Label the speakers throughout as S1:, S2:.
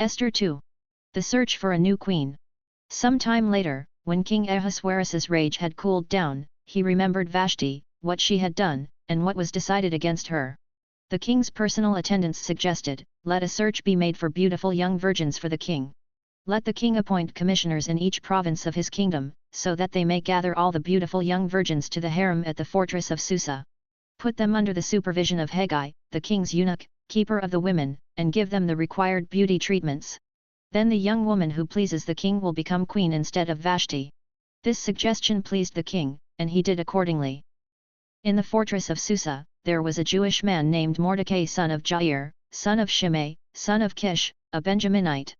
S1: Esther 2. The search for a new queen. Some time later, when King Ahasuerus's rage had cooled down, he remembered Vashti, what she had done, and what was decided against her. The king's personal attendants suggested, let a search be made for beautiful young virgins for the king. Let the king appoint commissioners in each province of his kingdom, so that they may gather all the beautiful young virgins to the harem at the fortress of Susa. Put them under the supervision of Haggai, the king's eunuch, keeper of the women, and give them the required beauty treatments. Then the young woman who pleases the king will become queen instead of Vashti. This suggestion pleased the king, and he did accordingly. In the fortress of Susa, there was a Jewish man named Mordecai, son of Jair, son of Shimei, son of Kish, a Benjaminite.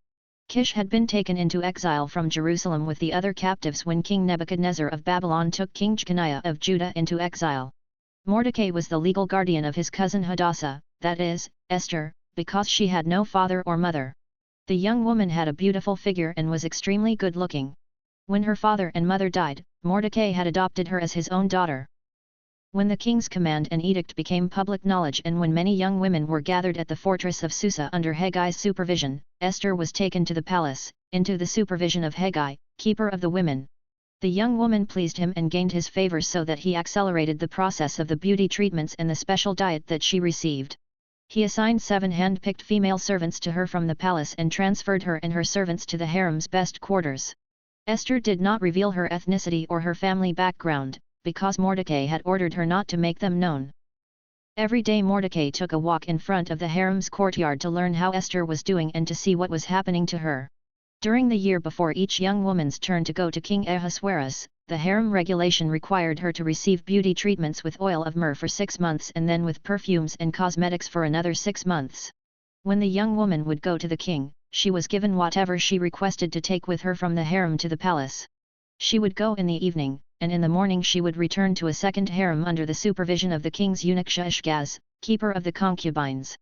S1: Kish had been taken into exile from Jerusalem with the other captives when King Nebuchadnezzar of Babylon took King Jeconiah of Judah into exile. Mordecai was the legal guardian of his cousin Hadassah, that is, Esther, because she had no father or mother. The young woman had a beautiful figure and was extremely good-looking. When her father and mother died, Mordecai had adopted her as his own daughter. When the king's command and edict became public knowledge and when many young women were gathered at the fortress of Susa under Haggai's supervision, Esther was taken to the palace, into the supervision of Haggai, keeper of the women. The young woman pleased him and gained his favor so that he accelerated the process of the beauty treatments and the special diet that she received. He assigned 7 hand-picked female servants to her from the palace and transferred her and her servants to the harem's best quarters. Esther did not reveal her ethnicity or her family background, because Mordecai had ordered her not to make them known. Every day Mordecai took a walk in front of the harem's courtyard to learn how Esther was doing and to see what was happening to her. During the year before each young woman's turn to go to King Ahasuerus, the harem regulation required her to receive beauty treatments with oil of myrrh for 6 months and then with perfumes and cosmetics for another 6 months. When the young woman would go to the king, she was given whatever she requested to take with her from the harem to the palace. She would go in the evening, and in the morning she would return to a second harem under the supervision of the king's eunuch Sheshgaz, keeper of the concubines.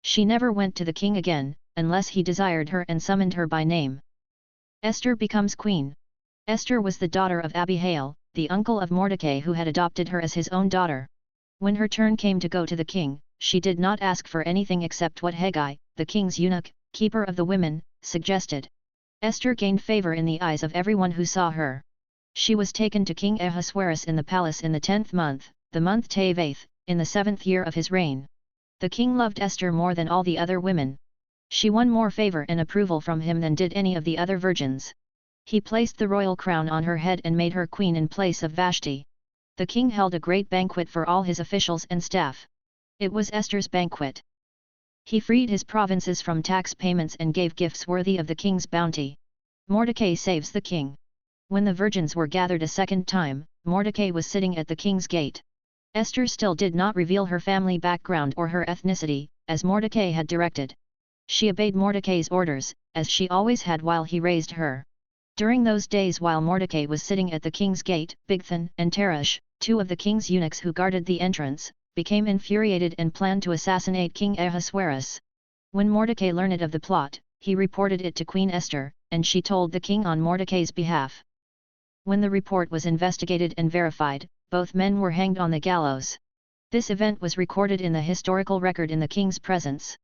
S1: She never went to the king again, unless he desired her and summoned her by name. Esther becomes queen. Esther was the daughter of Abihail, the uncle of Mordecai who had adopted her as his own daughter. When her turn came to go to the king, she did not ask for anything except what Haggai, the king's eunuch, keeper of the women, suggested. Esther gained favor in the eyes of everyone who saw her. She was taken to King Ahasuerus in the palace in the 10th month, the month Tevath, in the 7th year of his reign. The king loved Esther more than all the other women. She won more favor and approval from him than did any of the other virgins. He placed the royal crown on her head and made her queen in place of Vashti. The king held a great banquet for all his officials and staff. It was Esther's banquet. He freed his provinces from tax payments and gave gifts worthy of the king's bounty. Mordecai saves the king. When the virgins were gathered a second time, Mordecai was sitting at the king's gate. Esther still did not reveal her family background or her ethnicity, as Mordecai had directed. She obeyed Mordecai's orders, as she always had while he raised her. During those days while Mordecai was sitting at the king's gate, Bigthan and Teresh, 2 of the king's eunuchs who guarded the entrance, became infuriated and planned to assassinate King Ahasuerus. When Mordecai learned of the plot, he reported it to Queen Esther, and she told the king on Mordecai's behalf. When the report was investigated and verified, both men were hanged on the gallows. This event was recorded in the historical record in the king's presence.